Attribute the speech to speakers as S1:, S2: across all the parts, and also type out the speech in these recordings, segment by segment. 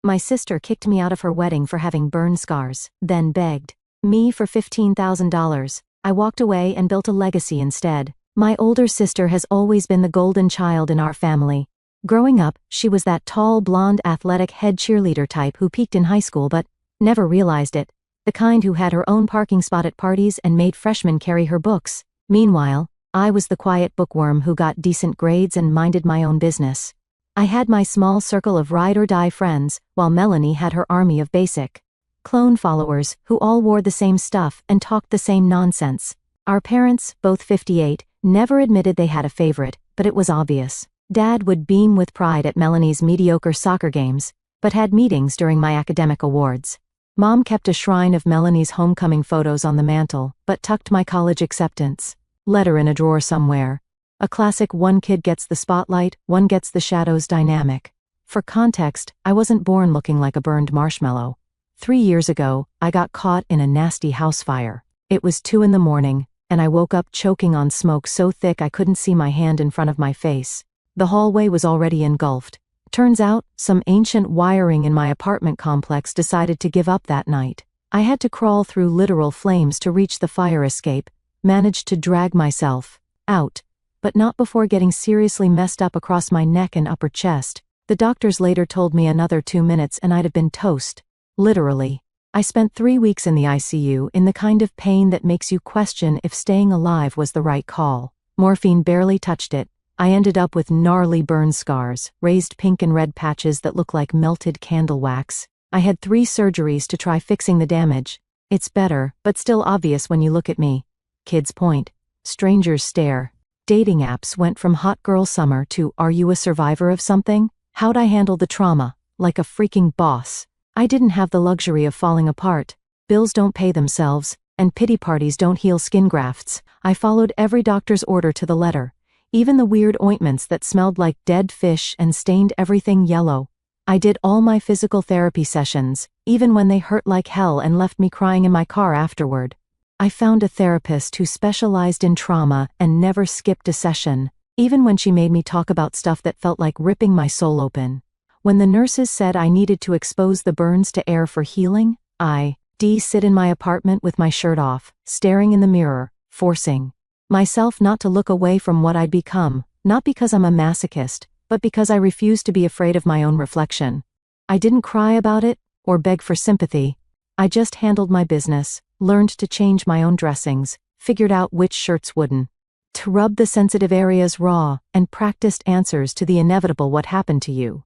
S1: My sister kicked me out of her wedding for having burn scars, then begged me for $15,000. I walked away and built a legacy instead. My older sister has always been the golden child in our family. Growing up, she was that tall, blonde, athletic head cheerleader type who peaked in high school but never realized it. The kind who had her own parking spot at parties and made freshmen carry her books. Meanwhile, I was the quiet bookworm who got decent grades and minded my own business. I had my small circle of ride-or-die friends, while Melanie had her army of basic clone followers who all wore the same stuff and talked the same nonsense. Our parents, both 58, never admitted they had a favorite, but it was obvious. Dad would beam with pride at Melanie's mediocre soccer games, but had meetings during my academic awards. Mom kept a shrine of Melanie's homecoming photos on the mantle, but tucked my college acceptance letter in a drawer somewhere. A classic one kid gets the spotlight, one gets the shadows dynamic. For context, I wasn't born looking like a burned marshmallow. 3 years ago, I got caught in a nasty house fire. It was 2 in the morning, and I woke up choking on smoke so thick I couldn't see my hand in front of my face. The hallway was already engulfed. Turns out, some ancient wiring in my apartment complex decided to give up that night. I had to crawl through literal flames to reach the fire escape, managed to drag myself out, but not before getting seriously messed up across my neck and upper chest. The doctors later told me another 2 minutes and I'd have been toast. Literally. I spent 3 weeks in the ICU in the kind of pain that makes you question if staying alive was the right call. Morphine barely touched it. I ended up with gnarly burn scars, raised pink and red patches that look like melted candle wax. I had 3 surgeries to try fixing the damage. It's better, but still obvious when you look at me. Kids point. Strangers stare. Dating apps went from hot girl summer to are you a survivor of something? How'd I handle the trauma? Like a freaking boss. I didn't have the luxury of falling apart. Bills don't pay themselves, and pity parties don't heal skin grafts. I followed every doctor's order to the letter. Even the weird ointments that smelled like dead fish and stained everything yellow. I did all my physical therapy sessions, even when they hurt like hell and left me crying in my car afterward. I found a therapist who specialized in trauma and never skipped a session, even when she made me talk about stuff that felt like ripping my soul open. When the nurses said I needed to expose the burns to air for healing, I sit in my apartment with my shirt off, staring in the mirror, forcing myself not to look away from what I'd become, not because I'm a masochist, but because I refused to be afraid of my own reflection. I didn't cry about it, or beg for sympathy. I just handled my business, learned to change my own dressings, figured out which shirts wouldn't to rub the sensitive areas raw, and practiced answers to the inevitable what happened to you.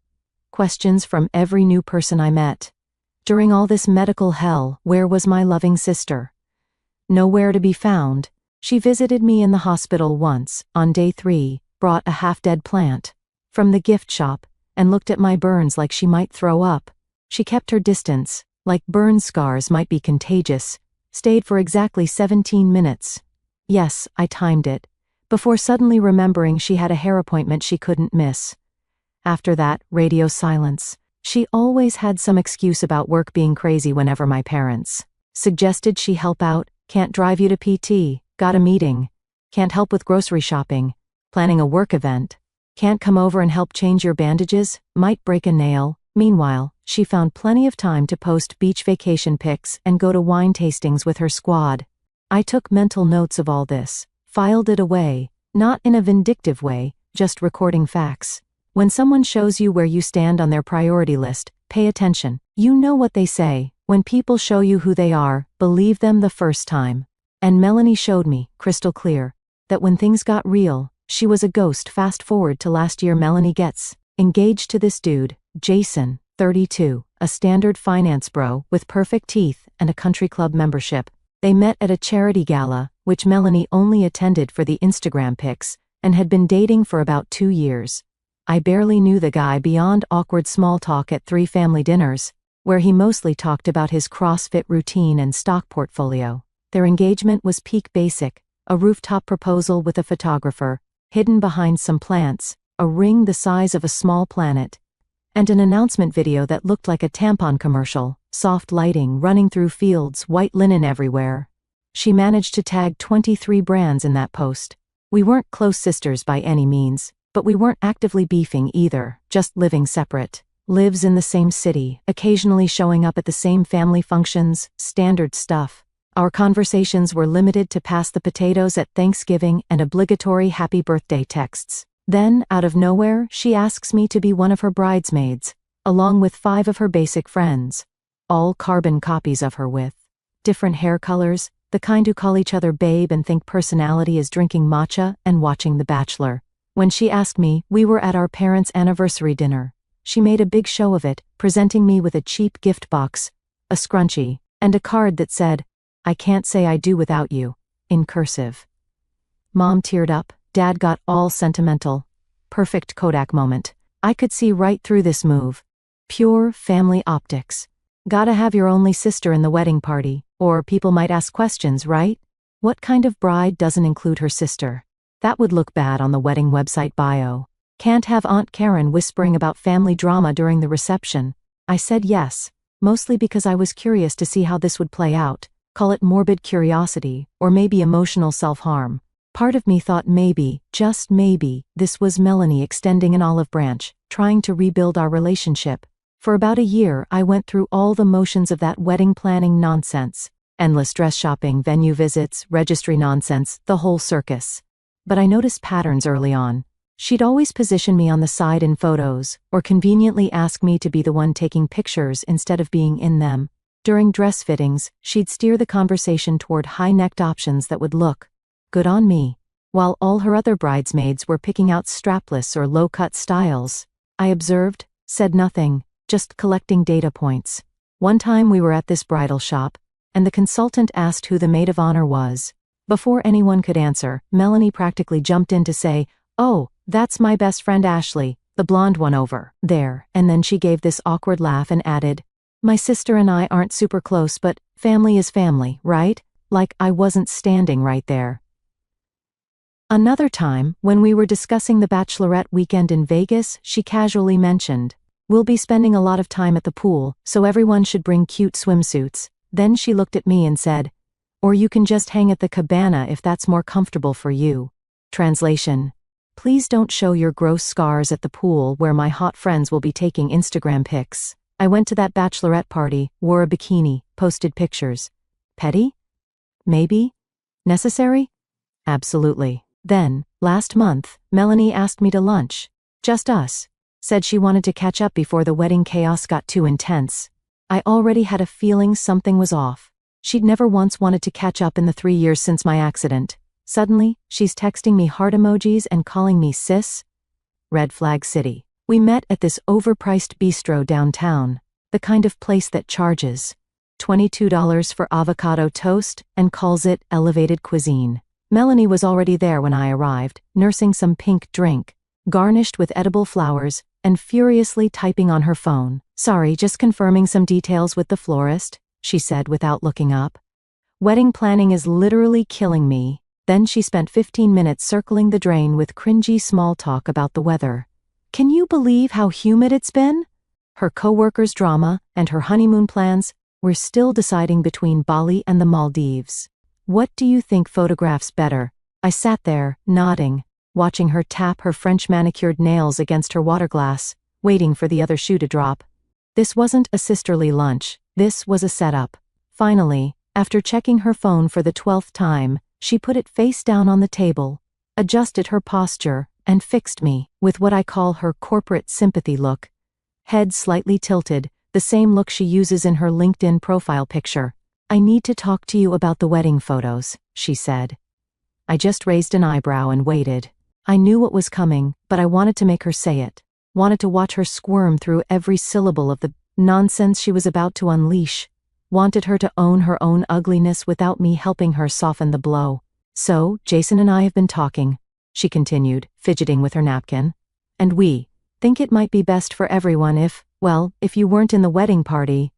S1: Questions from every new person I met. During all this medical hell, where was my loving sister? Nowhere to be found. She visited me in the hospital once, on day 3, brought a half-dead plant from the gift shop, and looked at my burns like she might throw up. She kept her distance, like burn scars might be contagious, stayed for exactly 17 minutes. Yes, I timed it, before suddenly remembering she had a hair appointment she couldn't miss. After that, radio silence. She always had some excuse about work being crazy whenever my parents suggested she help out. Can't drive you to PT, got a meeting. Can't help with grocery shopping, planning a work event. Can't come over and help change your bandages, might break a nail. Meanwhile, she found plenty of time to post beach vacation pics and go to wine tastings with her squad. I took mental notes of all this, filed it away, not in a vindictive way, just recording facts. When someone shows you where you stand on their priority list, pay attention. You know what they say, when people show you who they are, believe them the first time. And Melanie showed me, crystal clear, that when things got real, she was a ghost. Fast forward to last year. Melanie gets engaged to this dude, Jason, 32, a standard finance bro with perfect teeth and a country club membership. They met at a charity gala, which Melanie only attended for the Instagram pics, and had been dating for about 2 years. I barely knew the guy beyond awkward small talk at 3 family dinners, where he mostly talked about his CrossFit routine and stock portfolio. Their engagement was peak basic, a rooftop proposal with a photographer, hidden behind some plants, a ring the size of a small planet, and an announcement video that looked like a tampon commercial, soft lighting running through fields, white linen everywhere. She managed to tag 23 brands in that post. We weren't close sisters by any means, but we weren't actively beefing either, just living separate lives in the same city, occasionally showing up at the same family functions, standard stuff. Our conversations were limited to pass the potatoes at Thanksgiving and obligatory happy birthday texts. Then, out of nowhere, she asks me to be one of her bridesmaids, along with 5 of her basic friends. All carbon copies of her with different hair colors, the kind who call each other babe and think personality is drinking matcha and watching The Bachelor. When she asked me, we were at our parents' anniversary dinner. She made a big show of it, presenting me with a cheap gift box, a scrunchie, and a card that said, "I can't say I do without you," in cursive. Mom teared up, Dad got all sentimental. Perfect Kodak moment. I could see right through this move. Pure family optics. Gotta have your only sister in the wedding party, or people might ask questions, right? What kind of bride doesn't include her sister? That would look bad on the wedding website bio. Can't have Aunt Karen whispering about family drama during the reception. I said yes, mostly because I was curious to see how this would play out. Call it morbid curiosity, or maybe emotional self-harm. Part of me thought maybe, just maybe, this was Melanie extending an olive branch, trying to rebuild our relationship. For about a year, I went through all the motions of that wedding planning nonsense. Endless dress shopping, venue visits, registry nonsense, the whole circus. But I noticed patterns early on. She'd always position me on the side in photos, or conveniently ask me to be the one taking pictures instead of being in them. During dress fittings, she'd steer the conversation toward high-necked options that would look good on me, while all her other bridesmaids were picking out strapless or low-cut styles. I observed, said nothing, just collecting data points. One time we were at this bridal shop, and the consultant asked who the maid of honor was. Before anyone could answer, Melanie practically jumped in to say, "Oh, that's my best friend Ashley, the blonde one over there," and then she gave this awkward laugh and added, "My sister and I aren't super close, but family is family, right?" Like I wasn't standing right there. Another time, when we were discussing the bachelorette weekend in Vegas, she casually mentioned, "We'll be spending a lot of time at the pool, so everyone should bring cute swimsuits." Then she looked at me and said, "Or you can just hang at the cabana if that's more comfortable for you." Translation: Please don't show your gross scars at the pool where my hot friends will be taking Instagram pics. I went to that bachelorette party, wore a bikini, posted pictures. Petty? Maybe? Necessary? Absolutely. Then, last month, Melanie asked me to lunch. Just us. Said she wanted to catch up before the wedding chaos got too intense. I already had a feeling something was off. She'd never once wanted to catch up in the 3 years since my accident. Suddenly, she's texting me heart emojis and calling me sis. Red flag city. We met at this overpriced bistro downtown, the kind of place that charges $22 for avocado toast and calls it elevated cuisine. Melanie was already there when I arrived, nursing some pink drink, garnished with edible flowers, and furiously typing on her phone. "Sorry, just confirming some details with the florist," she said without looking up. "Wedding planning is literally killing me." Then she spent 15 minutes circling the drain with cringy small talk about the weather. Can you believe how humid it's been? Her coworkers' drama and her honeymoon plans. We're still deciding between Bali and the Maldives. What do you think photographs better? I sat there, nodding, watching her tap her French manicured nails against her water glass, waiting for the other shoe to drop. This wasn't a sisterly lunch, this was a setup. Finally, after checking her phone for the 12th time, she put it face down on the table, adjusted her posture, and fixed me with what I call her corporate sympathy look. Head slightly tilted, the same look she uses in her LinkedIn profile picture. "I need to talk to you about the wedding photos," she said. I just raised an eyebrow and waited. I knew what was coming, but I wanted to make her say it. Wanted to watch her squirm through every syllable of the nonsense she was about to unleash. Wanted her to own her own ugliness without me helping her soften the blow. "So, Jason and I have been talking," she continued, fidgeting with her napkin. "And we think it might be best for everyone if you weren't in the wedding party."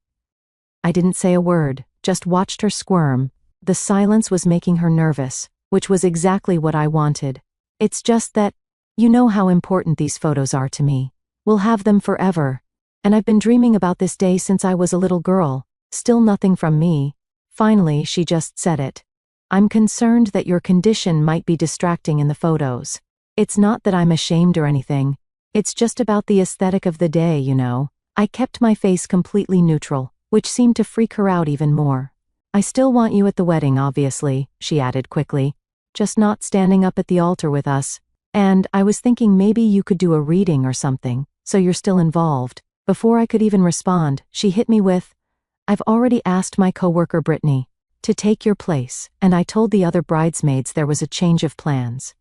S1: I didn't say a word, just watched her squirm. The silence was making her nervous, which was exactly what I wanted. "It's just that, you know how important these photos are to me. We'll have them forever. And I've been dreaming about this day since I was a little girl. Still nothing from me." Finally, she just said it. "I'm concerned that your condition might be distracting in the photos. It's not that I'm ashamed or anything. It's just about the aesthetic of the day, you know. I kept my face completely neutral, which seemed to freak her out even more. "I still want you at the wedding, obviously," she added quickly. "Just not standing up at the altar with us. And I was thinking maybe you could do a reading or something, so you're still involved." Before I could even respond, she hit me with, "I've already asked my coworker Brittany to take your place, and I told the other bridesmaids there was a change of plans.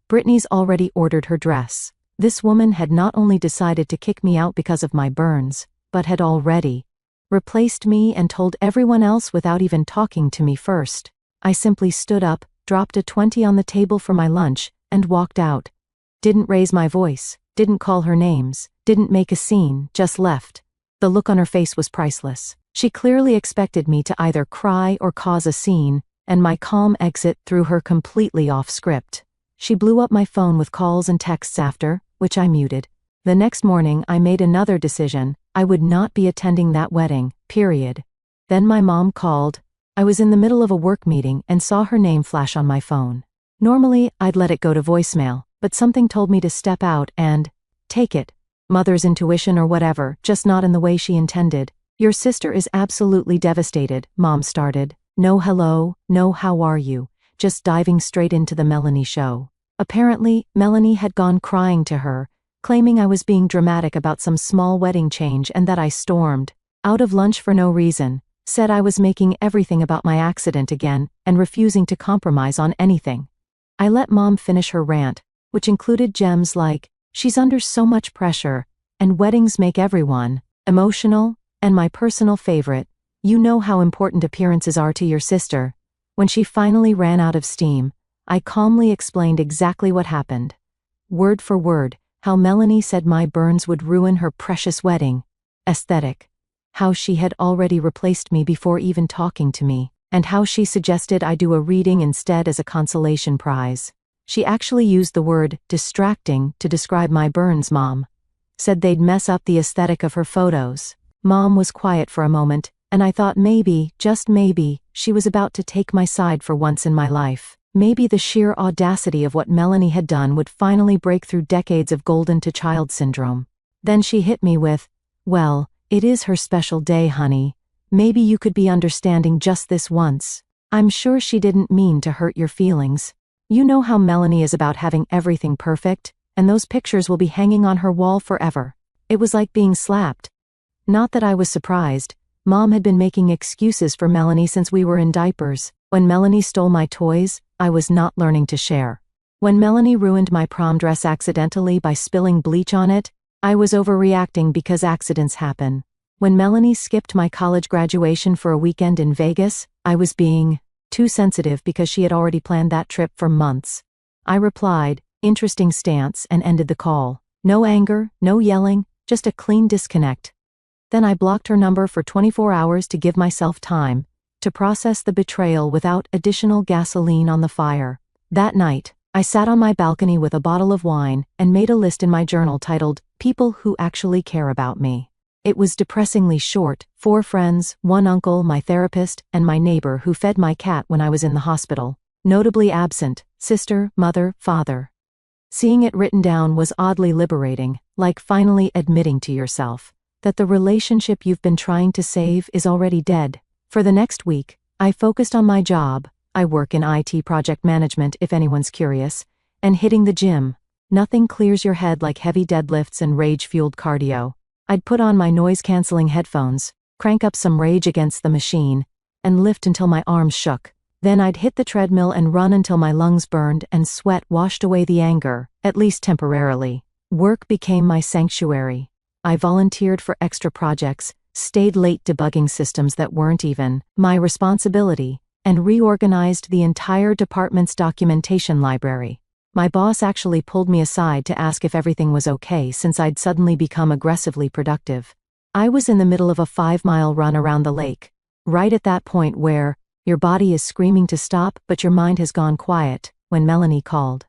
S1: Brittany's already ordered her dress." This woman had not only decided to kick me out because of my burns, but had already replaced me and told everyone else without even talking to me first. I simply stood up, dropped a 20 on the table for my lunch, and walked out. Didn't raise my voice, didn't call her names, didn't make a scene, just left. The look on her face was priceless. She clearly expected me to either cry or cause a scene, and my calm exit threw her completely off script. She blew up my phone with calls and texts after, which I muted. The next morning I made another decision. I would not be attending that wedding, period. Then my mom called. I was in the middle of a work meeting and saw her name flash on my phone. Normally, I'd let it go to voicemail, but something told me to step out and take it. Mother's intuition or whatever, just not in the way she intended. "Your sister is absolutely devastated," Mom started. No hello, no how are you, just diving straight into the Melanie show. Apparently, Melanie had gone crying to her, claiming I was being dramatic about some small wedding change and that I stormed out of lunch for no reason, said I was making everything about my accident again, and refusing to compromise on anything. I let Mom finish her rant, which included gems like, "She's under so much pressure," and "Weddings make everyone emotional," and my personal favorite, "You know how important appearances are to your sister." When she finally ran out of steam, I calmly explained exactly what happened. Word for word, how Melanie said my burns would ruin her precious wedding. Aesthetic. How she had already replaced me before even talking to me, and how she suggested I do a reading instead as a consolation prize. She actually used the word distracting to describe my burns. Mom said they'd mess up the aesthetic of her photos. Mom was quiet for a moment, and I thought maybe, just maybe, she was about to take my side for once in my life. Maybe the sheer audacity of what Melanie had done would finally break through decades of golden-to-child syndrome. Then she hit me with, "Well, it is her special day, honey. Maybe you could be understanding just this once. I'm sure she didn't mean to hurt your feelings. You know how Melanie is about having everything perfect, and those pictures will be hanging on her wall forever." It was like being slapped. Not that I was surprised. Mom had been making excuses for Melanie since we were in diapers. When Melanie stole my toys, I was not learning to share. When Melanie ruined my prom dress accidentally by spilling bleach on it, I was overreacting because accidents happen. When Melanie skipped my college graduation for a weekend in Vegas, I was being too sensitive because she had already planned that trip for months. I replied, "Interesting stance," and ended the call. No anger, no yelling, just a clean disconnect. Then I blocked her number for 24 hours to give myself time to process the betrayal without additional gasoline on the fire. That night, I sat on my balcony with a bottle of wine and made a list in my journal titled, "People Who Actually Care About Me." It was depressingly short: 4 friends, 1 uncle, my therapist, and my neighbor who fed my cat when I was in the hospital. Notably absent: sister, mother, father. Seeing it written down was oddly liberating, like finally admitting to yourself that the relationship you've been trying to save is already dead. For the next week, I focused on my job. I work in IT project management, if anyone's curious, and hitting the gym. Nothing clears your head like heavy deadlifts and rage-fueled cardio. I'd put on my noise-canceling headphones, crank up some Rage Against the Machine, and lift until my arms shook. Then I'd hit the treadmill and run until my lungs burned and sweat washed away the anger, at least temporarily. Work became my sanctuary. I volunteered for extra projects, stayed late debugging systems that weren't even my responsibility, and reorganized the entire department's documentation library. My boss actually pulled me aside to ask if everything was okay since I'd suddenly become aggressively productive. I was in the middle of a 5-mile run around the lake, right at that point where your body is screaming to stop but your mind has gone quiet, when Melanie called.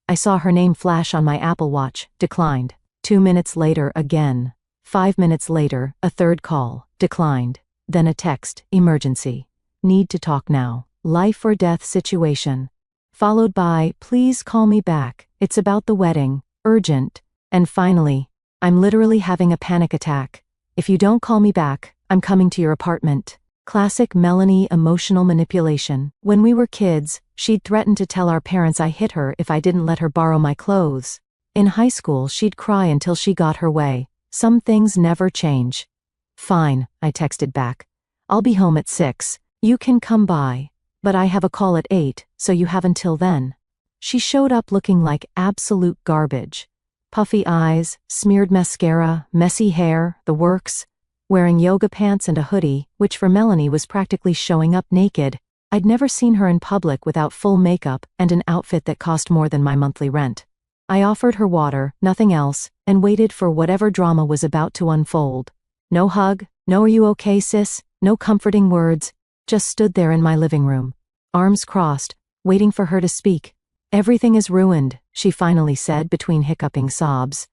S1: I saw her name flash on my Apple Watch, declined. 2 minutes later again. 5 minutes later, a third call, declined. Then a text, emergency. Need to talk now. Life or death situation. Followed by, please call me back. It's about the wedding. Urgent. And finally, I'm literally having a panic attack. If you don't call me back, I'm coming to your apartment. Classic Melanie emotional manipulation. When we were kids, she'd threaten to tell our parents I hit her if I didn't let her borrow my clothes. In high school, she'd cry until she got her way. Some things never change. Fine, I texted back. I'll be home at 6. You can come by. But I have a call at 8, so you have until then. She showed up looking like absolute garbage. Puffy eyes, smeared mascara, messy hair, the works. Wearing yoga pants and a hoodie, which for Melanie was practically showing up naked. I'd never seen her in public without full makeup and an outfit that cost more than my monthly rent. I offered her water, nothing else, and waited for whatever drama was about to unfold. No hug, no "are you okay, sis?" No comforting words, just stood there in my living room, arms crossed, waiting for her to speak. "Everything is ruined," she finally said between hiccuping sobs.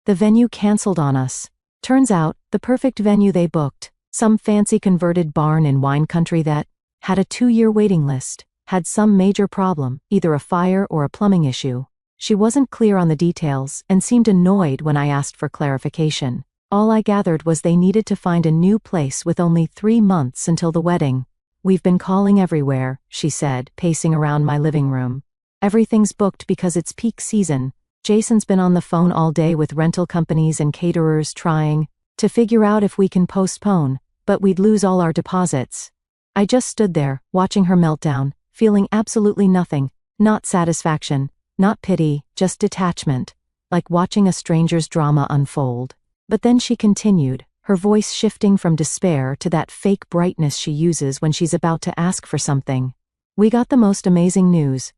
S1: "The venue canceled on us." Turns out, the perfect venue they booked, some fancy converted barn in wine country that had a 2-year waiting list, had some major problem, either a fire or a plumbing issue. She wasn't clear on the details and seemed annoyed when I asked for clarification. All I gathered was they needed to find a new place with only 3 months until the wedding. "We've been calling everywhere," she said, pacing around my living room. "Everything's booked because it's peak season. Jason's been on the phone all day with rental companies and caterers trying to figure out if we can postpone, but we'd lose all our deposits." I just stood there, watching her meltdown, feeling absolutely nothing, not satisfaction, not pity, just detachment, like watching a stranger's drama unfold. But then she continued, her voice shifting from despair to that fake brightness she uses when she's about to ask for something. "We got the most amazing news.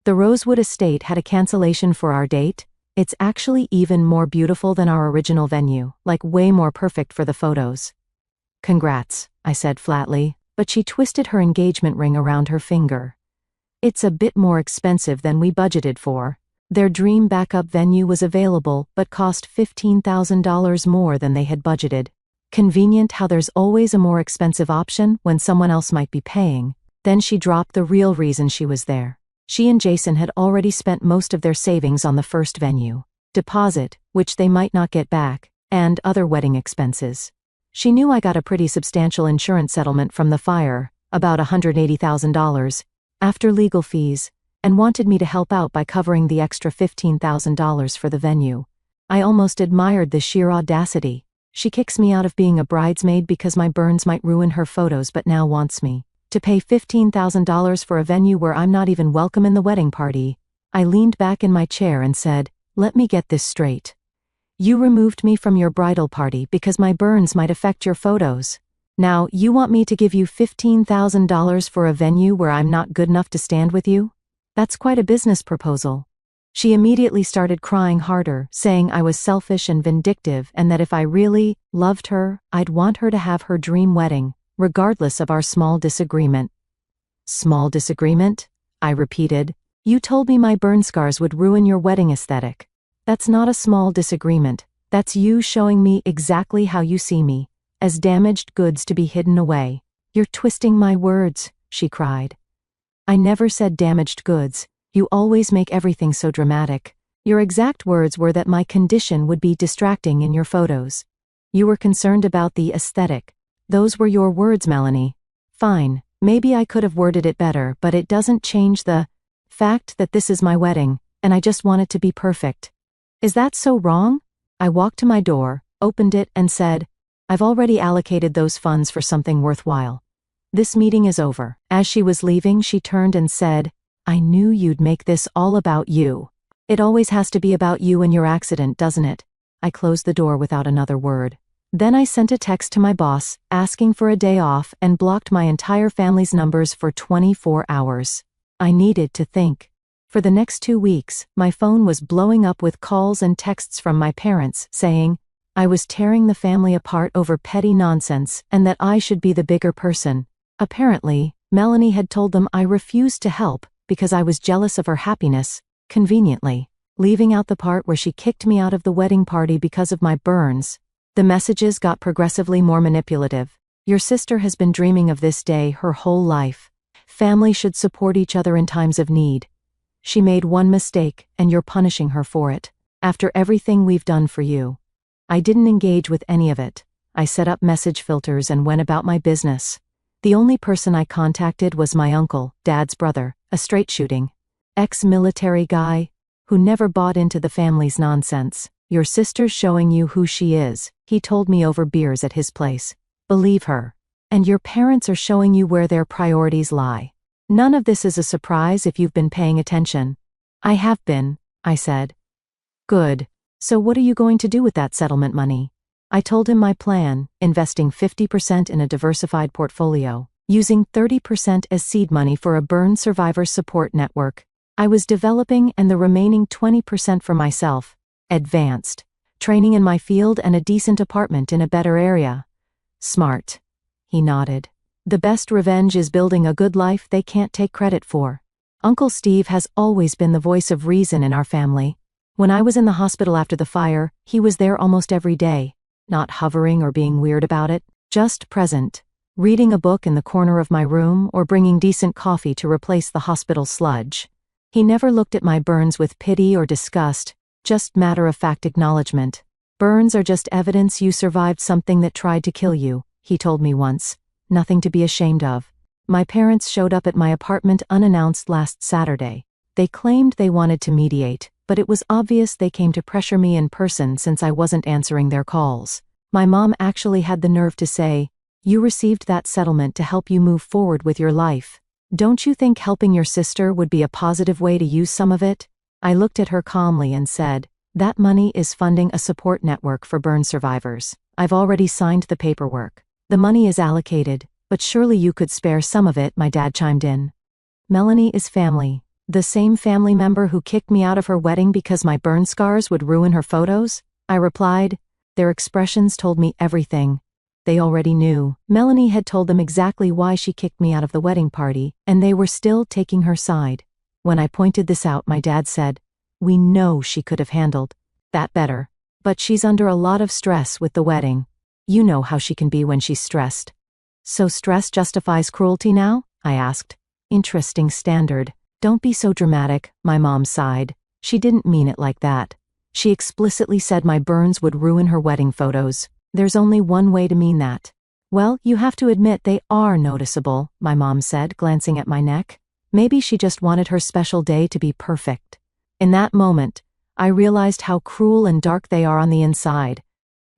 S1: The Rosewood estate had a cancellation for our date. It's actually even more beautiful than our original venue, like way more perfect for the photos." "Congrats," I said flatly, but she twisted her engagement ring around her finger. "It's a bit more expensive than we budgeted for." Their dream backup venue was available but cost $15,000 more than they had budgeted. Convenient how there's always a more expensive option when someone else might be paying. Then she dropped the real reason she was there. She and Jason had already spent most of their savings on the first venue. Deposit, which they might not get back, and other wedding expenses. She knew I got a pretty substantial insurance settlement from the fire, about $180,000, after legal fees, and wanted me to help out by covering the extra $15,000 for the venue. I almost admired the sheer audacity. She kicks me out of being a bridesmaid because my burns might ruin her photos but now wants me to pay $15,000 for a venue where I'm not even welcome in the wedding party. I leaned back in my chair and said, "Let me get this straight. You removed me from your bridal party because my burns might affect your photos. Now, you want me to give you $15,000 for a venue where I'm not good enough to stand with you? That's quite a business proposal." She immediately started crying harder, saying I was selfish and vindictive and that if I really loved her, I'd want her to have her dream wedding, regardless of our small disagreement. "Small disagreement?" I repeated. "You told me my burn scars would ruin your wedding aesthetic. That's not a small disagreement. That's you showing me exactly how you see me, as damaged goods to be hidden away." "You're twisting my words," she cried. "I never said damaged goods. You always make everything so dramatic. Your exact words were that my condition would be distracting in your photos. You were concerned about the aesthetic. Those were your words, Melanie." "Fine, maybe I could have worded it better, but it doesn't change the fact that this is my wedding, and I just want it to be perfect. Is that so wrong?" I walked to my door, opened it, and said, "I've already allocated those funds for something worthwhile. This meeting is over." As she was leaving, she turned and said, "I knew you'd make this all about you. It always has to be about you and your accident, doesn't it?" I closed the door without another word. Then I sent a text to my boss, asking for a day off, and blocked my entire family's numbers for 24 hours. I needed to think. For the next 2 weeks, my phone was blowing up with calls and texts from my parents saying I was tearing the family apart over petty nonsense and that I should be the bigger person. Apparently, Melanie had told them I refused to help because I was jealous of her happiness, conveniently, leaving out the part where she kicked me out of the wedding party because of my burns. The messages got progressively more manipulative. "Your sister has been dreaming of this day her whole life. Family should support each other in times of need. She made one mistake, and you're punishing her for it. After everything we've done for you. I didn't engage with any of it. I set up message filters and went about my business. The only person I contacted was my uncle, Dad's brother, a straight-shooting, ex-military guy who never bought into the family's nonsense. "Your sister's showing you who she is," he told me over beers at his place. "Believe her. And your parents are showing you where their priorities lie. None of this is a surprise if you've been paying attention." "I have been," I said. "Good. So what are you going to do with that settlement money?" I told him my plan, investing 50% in a diversified portfolio, using 30% as seed money for a burn survivor support network I was developing, and the remaining 20% for myself, advanced, training in my field and a decent apartment in a better area. "Smart." He nodded. "The best revenge is building a good life they can't take credit for." Uncle Steve has always been the voice of reason in our family. When I was in the hospital after the fire, he was there almost every day. Not hovering or being weird about it, just present, reading a book in the corner of my room or bringing decent coffee to replace the hospital sludge. He never looked at my burns with pity or disgust, just matter-of-fact acknowledgement. "Burns are just evidence you survived something that tried to kill you," he told me once. "Nothing to be ashamed of." My parents showed up at my apartment unannounced last Saturday. They claimed they wanted to mediate, but it was obvious they came to pressure me in person since I wasn't answering their calls. My mom actually had the nerve to say, "You received that settlement to help you move forward with your life. Don't you think helping your sister would be a positive way to use some of it?" I looked at her calmly and said, "That money is funding a support network for burn survivors. I've already signed the paperwork. The money is allocated, but surely you could spare some of it," my dad chimed in. "Melanie is family. The same family member who kicked me out of her wedding because my burn scars would ruin her photos?" I replied. Their expressions told me everything. They already knew. Melanie had told them exactly why she kicked me out of the wedding party, and they were still taking her side. When I pointed this out, my dad said, "We know she could have handled that better. But she's under a lot of stress with the wedding. You know how she can be when she's stressed." "So stress justifies cruelty now?" I asked. "Interesting standard. Don't be so dramatic," my mom sighed. "She didn't mean it like that. She explicitly said my burns would ruin her wedding photos. There's only one way to mean that." "Well, you have to admit they are noticeable," my mom said, glancing at my neck. "Maybe she just wanted her special day to be perfect." In that moment, I realized how cruel and dark they are on the inside,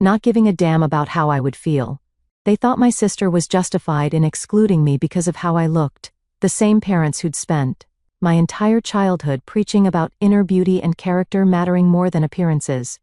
S1: not giving a damn about how I would feel. They thought my sister was justified in excluding me because of how I looked, the same parents who'd spent my entire childhood preaching about inner beauty and character mattering more than appearances.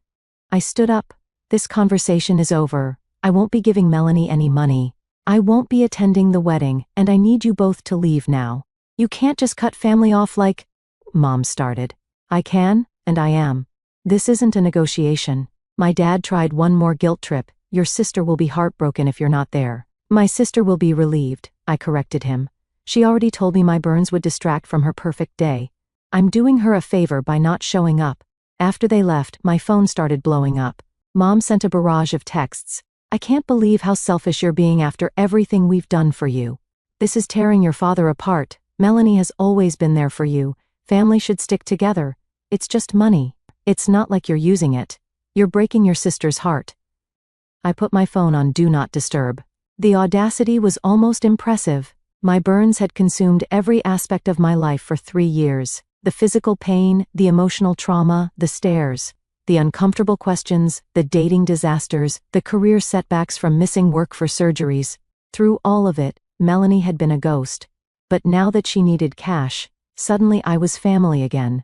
S1: I stood up. "This conversation is over. I won't be giving Melanie any money. I won't be attending the wedding, and I need you both to leave now. You can't just cut family off like—" Mom started. "I can, and I am. This isn't a negotiation." My dad tried one more guilt trip. "Your sister will be heartbroken if you're not there." "My sister will be relieved," I corrected him. "She already told me my burns would distract from her perfect day. I'm doing her a favor by not showing up." After they left, my phone started blowing up. Mom sent a barrage of texts. "I can't believe how selfish you're being after everything we've done for you. This is tearing your father apart. Melanie has always been there for you. Family should stick together. It's just money. It's not like you're using it. You're breaking your sister's heart." I put my phone on Do Not Disturb. The audacity was almost impressive. My burns had consumed every aspect of my life for 3 years. The physical pain, the emotional trauma, the stares, the uncomfortable questions, the dating disasters, the career setbacks from missing work for surgeries. Through all of it, Melanie had been a ghost. But now that she needed cash, suddenly I was family again.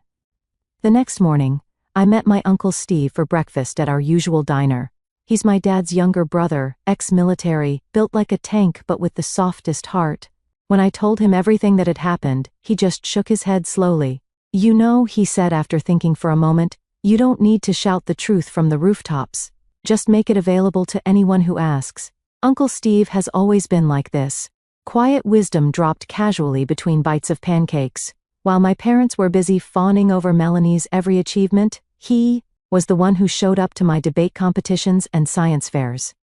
S1: The next morning, I met my Uncle Steve for breakfast at our usual diner. He's my dad's younger brother, ex-military, built like a tank but with the softest heart. When I told him everything that had happened, he just shook his head slowly. "You know," he said after thinking for a moment, "you don't need to shout the truth from the rooftops. Just make it available to anyone who asks." Uncle Steve has always been like this. Quiet wisdom dropped casually between bites of pancakes. While my parents were busy fawning over Melanie's every achievement, he was the one who showed up to my debate competitions and science fairs.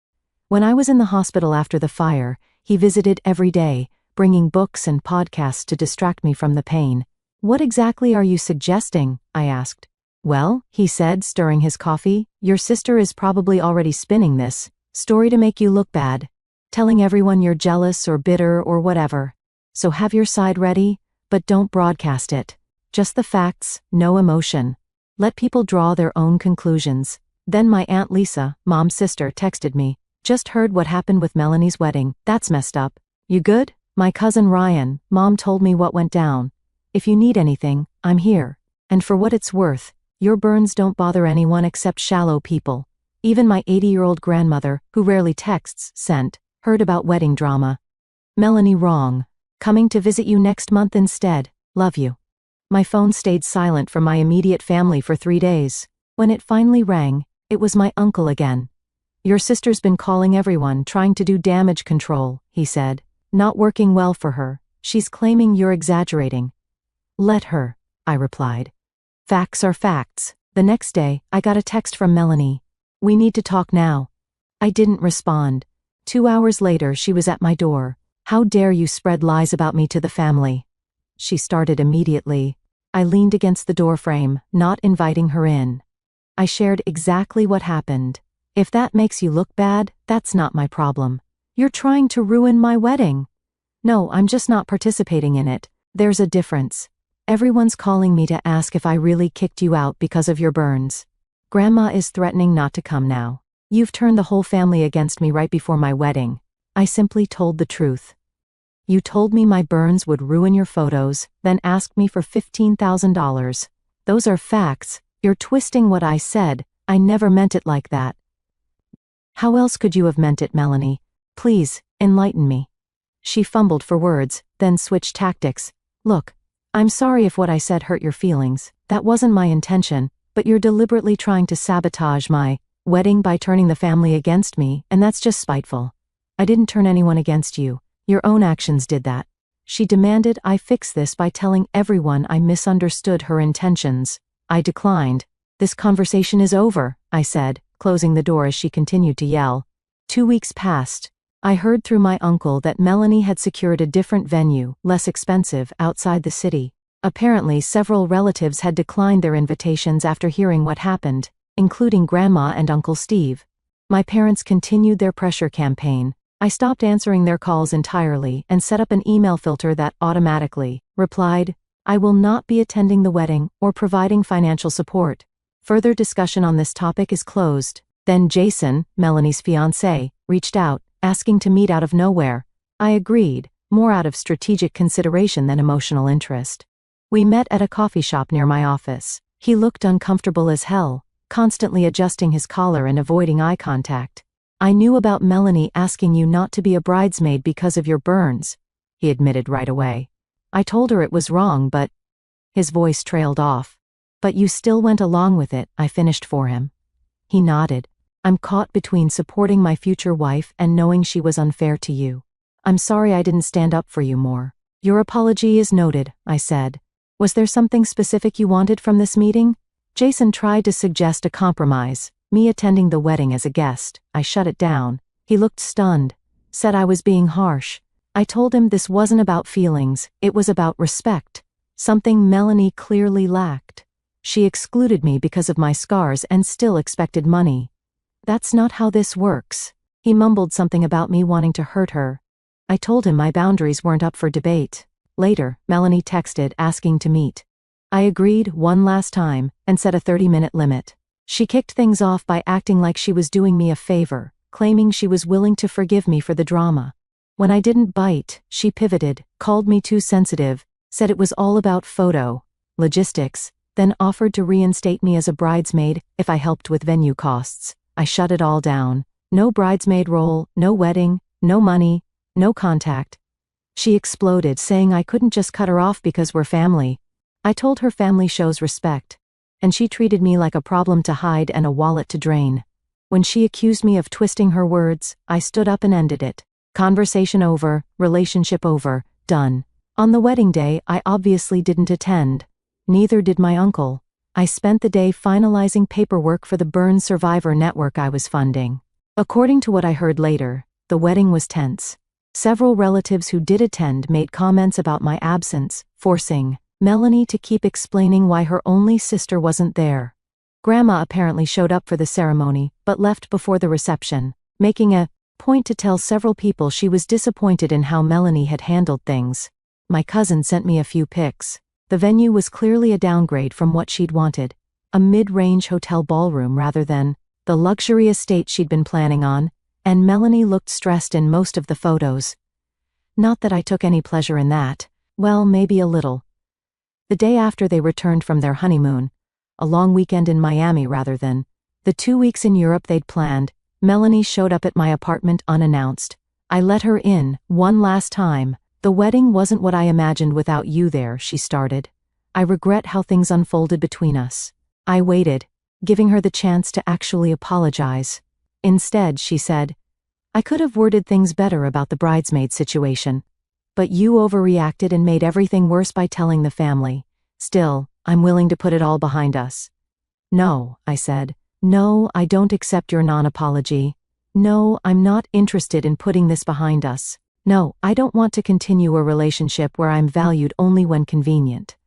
S1: When I was in the hospital after the fire, he visited every day, bringing books and podcasts to distract me from the pain. "What exactly are you suggesting?" I asked. Well, he said, stirring his coffee, your sister is probably already spinning this story to make you look bad, telling everyone you're jealous or bitter or whatever. So have your side ready, but don't broadcast it. Just the facts, no emotion. Let people draw their own conclusions. Then my Aunt Lisa, Mom's sister, texted me. Just heard what happened with Melanie's wedding. That's messed up. You good? My cousin Ryan, Mom told me what went down. If you need anything, I'm here. And for what it's worth, your burns don't bother anyone except shallow people. Even my 80-year-old grandmother, who rarely texts, heard about wedding drama. Melanie wrong. Coming to visit you next month instead. Love you. My phone stayed silent from my immediate family for 3 days. When it finally rang, it was my uncle again. Your sister's been calling everyone, trying to do damage control, he said. Not working well for her. She's claiming you're exaggerating. Let her, I replied. Facts are facts. The next day, I got a text from Melanie. We need to talk now. I didn't respond. 2 hours later, she was at my door. How dare you spread lies about me to the family? She started immediately. I leaned against the doorframe, not inviting her in. I shared exactly what happened. If that makes you look bad, that's not my problem. You're trying to ruin my wedding. No, I'm just not participating in it. There's a difference. Everyone's calling me to ask if I really kicked you out because of your burns. Grandma is threatening not to come now. You've turned the whole family against me right before my wedding. I simply told the truth. You told me my burns would ruin your photos, then asked me for $15,000. Those are facts. You're twisting what I said. I never meant it like that. How else could you have meant it, Melanie? Please, enlighten me. She fumbled for words, then switched tactics. Look, I'm sorry if what I said hurt your feelings. That wasn't my intention, but you're deliberately trying to sabotage my wedding by turning the family against me, and that's just spiteful. I didn't turn anyone against you. Your own actions did that. She demanded I fix this by telling everyone I misunderstood her intentions. I declined. This conversation is over, I said, closing the door as she continued to yell. 2 weeks passed. I heard through my uncle that Melanie had secured a different venue, less expensive, outside the city. Apparently, several relatives had declined their invitations after hearing what happened, including Grandma and Uncle Steve. My parents continued their pressure campaign. I stopped answering their calls entirely and set up an email filter that automatically replied, I will not be attending the wedding or providing financial support. Further discussion on this topic is closed. Then Jason, Melanie's fiancé, reached out, asking to meet out of nowhere. I agreed, more out of strategic consideration than emotional interest. We met at a coffee shop near my office. He looked uncomfortable as hell, constantly adjusting his collar and avoiding eye contact. I knew about Melanie asking you not to be a bridesmaid because of your burns, he admitted right away. I told her it was wrong, but... His voice trailed off. But you still went along with it, I finished for him. He nodded. I'm caught between supporting my future wife and knowing she was unfair to you. I'm sorry I didn't stand up for you more. Your apology is noted, I said. Was there something specific you wanted from this meeting? Jason tried to suggest a compromise, me attending the wedding as a guest. I shut it down. He looked stunned, said I was being harsh. I told him this wasn't about feelings, it was about respect, something Melanie clearly lacked. She excluded me because of my scars and still expected money. That's not how this works. He mumbled something about me wanting to hurt her. I told him my boundaries weren't up for debate. Later, Melanie texted asking to meet. I agreed one last time and set a 30-minute limit. She kicked things off by acting like she was doing me a favor, claiming she was willing to forgive me for the drama. When I didn't bite, she pivoted, called me too sensitive, said it was all about logistics, then offered to reinstate me as a bridesmaid if I helped with venue costs. I shut it all down. No bridesmaid role, no wedding, no money, no contact. She exploded, saying I couldn't just cut her off because we're family. I told her family shows respect, and she treated me like a problem to hide and a wallet to drain. When she accused me of twisting her words, I stood up and ended it. Conversation over, relationship over, done. On the wedding day, I obviously didn't attend. Neither did my uncle. I spent the day finalizing paperwork for the burn survivor network I was funding. According to what I heard later, the wedding was tense. Several relatives who did attend made comments about my absence, forcing Melanie to keep explaining why her only sister wasn't there. Grandma apparently showed up for the ceremony, but left before the reception, making a point to tell several people she was disappointed in how Melanie had handled things. My cousin sent me a few pics. The venue was clearly a downgrade from what she'd wanted. A mid-range hotel ballroom rather than the luxury estate she'd been planning on, and Melanie looked stressed in most of the photos. Not that I took any pleasure in that. Well, maybe a little. The day after they returned from their honeymoon, a long weekend in Miami rather than the 2 weeks in Europe they'd planned, Melanie showed up at my apartment unannounced. I let her in, one last time. The wedding wasn't what I imagined without you there, she started. I regret how things unfolded between us. I waited, giving her the chance to actually apologize. Instead, she said, I could have worded things better about the bridesmaid situation. But you overreacted and made everything worse by telling the family. Still, I'm willing to put it all behind us. No, I said. No, I don't accept your non-apology. No, I'm not interested in putting this behind us. No, I don't want to continue a relationship where I'm valued only when convenient.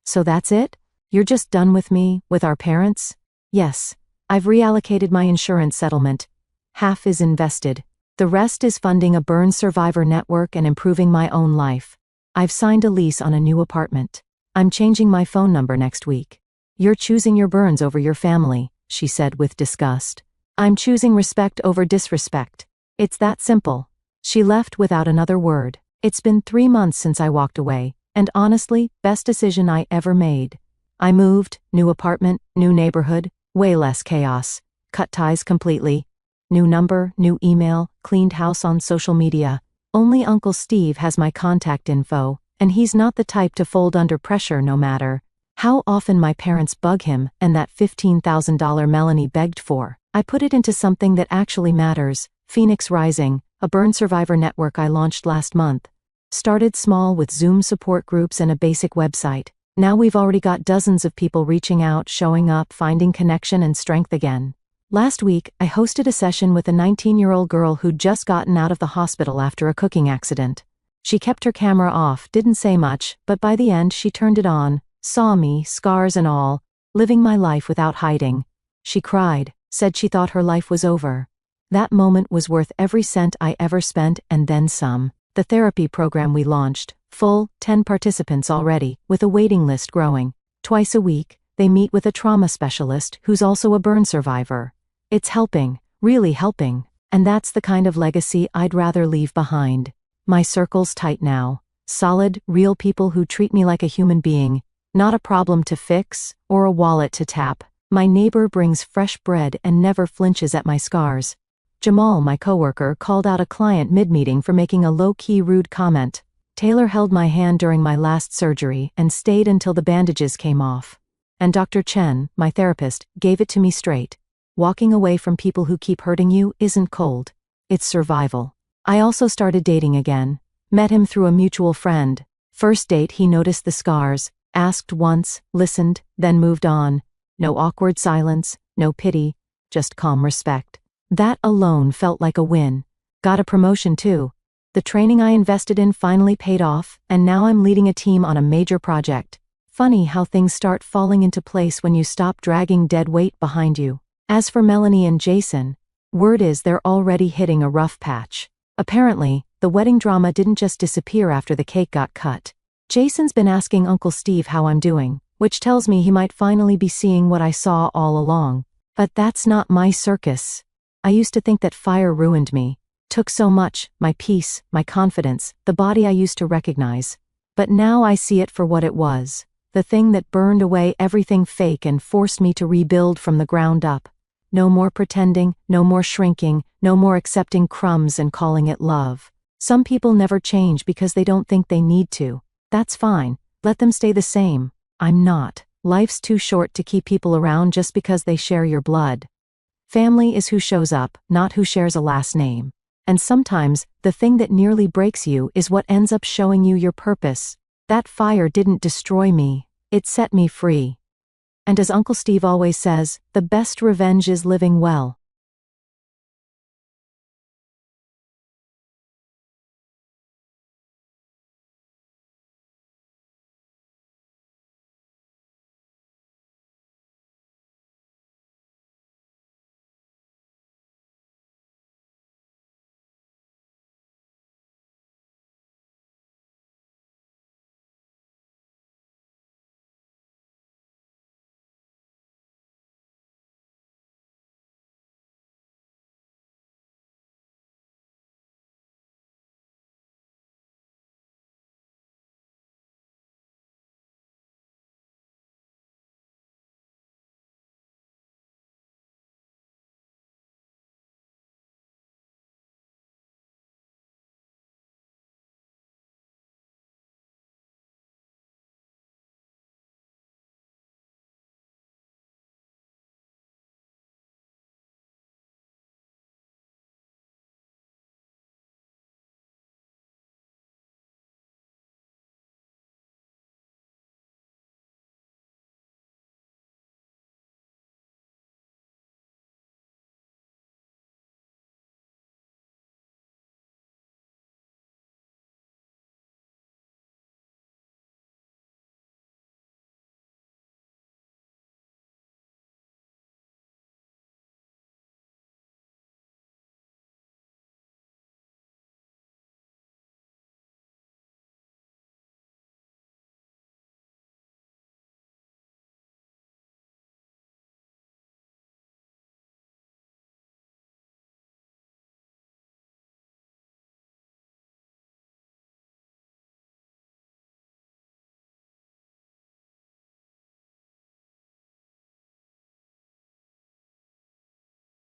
S1: So that's it? You're just done with me, with our parents? Yes. I've reallocated my insurance settlement. Half is invested. The rest is funding a burn survivor network and improving my own life. I've signed a lease on a new apartment. I'm changing my phone number next week. You're choosing your burns over your family, she said with disgust. I'm choosing respect over disrespect. It's that simple. She left without another word. It's been 3 months since I walked away, and honestly, best decision I ever made. I moved, new apartment, new neighborhood, way less chaos. Cut ties completely. New number, new email, cleaned house on social media. Only Uncle Steve has my contact info, and he's not the type to fold under pressure no matter how often my parents bug him, and that $15,000 Melanie begged for. I put it into something that actually matters. Phoenix Rising, a burn survivor network I launched last month. Started small with Zoom support groups and a basic website. Now we've already got dozens of people reaching out, showing up, finding connection and strength again. Last week, I hosted a session with a 19-year-old girl who'd just gotten out of the hospital after a cooking accident. She kept her camera off, didn't say much, but by the end she turned it on, saw me, scars and all, living my life without hiding. She cried, said she thought her life was over. That moment was worth every cent I ever spent and then some. The therapy program we launched, full, 10 participants already, with a waiting list growing. Twice a week, they meet with a trauma specialist who's also a burn survivor. It's helping, really helping, and that's the kind of legacy I'd rather leave behind. My circle's tight now. Solid, real people who treat me like a human being, not a problem to fix or a wallet to tap. My neighbor brings fresh bread and never flinches at my scars. Jamal, my coworker, called out a client mid-meeting for making a low-key rude comment. Taylor held my hand during my last surgery and stayed until the bandages came off. And Dr. Chen, my therapist, gave it to me straight. Walking away from people who keep hurting you isn't cold. It's survival. I also started dating again. Met him through a mutual friend. First date he noticed the scars, asked once, listened, then moved on. No awkward silence, no pity, just calm respect. That alone felt like a win. Got a promotion too. The training I invested in finally paid off, and now I'm leading a team on a major project. Funny how things start falling into place when you stop dragging dead weight behind you. As for Melanie and Jason, word is they're already hitting a rough patch. Apparently, the wedding drama didn't just disappear after the cake got cut. Jason's been asking Uncle Steve how I'm doing, which tells me he might finally be seeing what I saw all along. But that's not my circus. I used to think that fire ruined me. Took so much, my peace, my confidence, the body I used to recognize. But now I see it for what it was. The thing that burned away everything fake and forced me to rebuild from the ground up. No more pretending, no more shrinking, no more accepting crumbs and calling it love. Some people never change because they don't think they need to. That's fine. Let them stay the same. I'm not. Life's too short to keep people around just because they share your blood. Family is who shows up, not who shares a last name. And sometimes, the thing that nearly breaks you is what ends up showing you your purpose. That fire didn't destroy me. It set me free. And as Uncle Steve always says, the best revenge is living well.